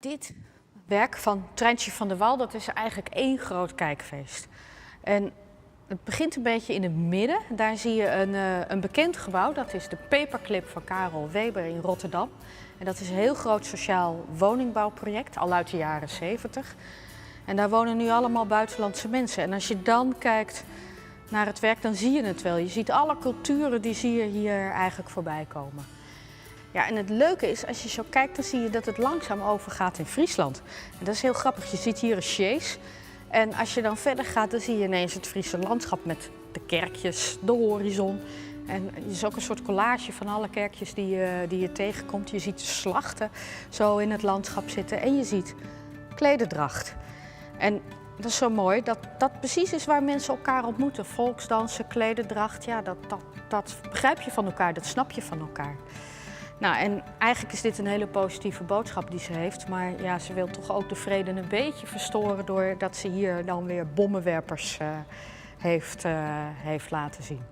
Dit werk van Treintje van der Wal, dat is eigenlijk één groot kijkfeest. En het begint een beetje in het midden. Daar zie je een bekend gebouw. Dat is de Paperclip van Karel Weber in Rotterdam. En dat is een heel groot sociaal woningbouwproject, al uit de jaren 70. En daar wonen nu allemaal buitenlandse mensen. En als je dan kijkt naar het werk, dan zie je het wel. Je ziet alle culturen, die zie je hier eigenlijk voorbij komen. Ja, en het leuke is, als je zo kijkt, dan zie je dat het langzaam overgaat in Friesland. En dat is heel grappig. Je ziet hier een sjees. En als je dan verder gaat, dan zie je ineens het Friese landschap met de kerkjes, de horizon. En het is ook een soort collage van alle kerkjes die je tegenkomt. Je ziet de slachten zo in het landschap zitten en je ziet klederdracht. En dat is zo mooi, dat precies is waar mensen elkaar ontmoeten. Volksdansen, klederdracht, ja, dat begrijp je van elkaar, dat snap je van elkaar. Nou, en eigenlijk is dit een hele positieve boodschap die ze heeft. Maar ja, ze wil toch ook de vrede een beetje verstoren doordat ze hier dan weer bommenwerpers heeft laten zien.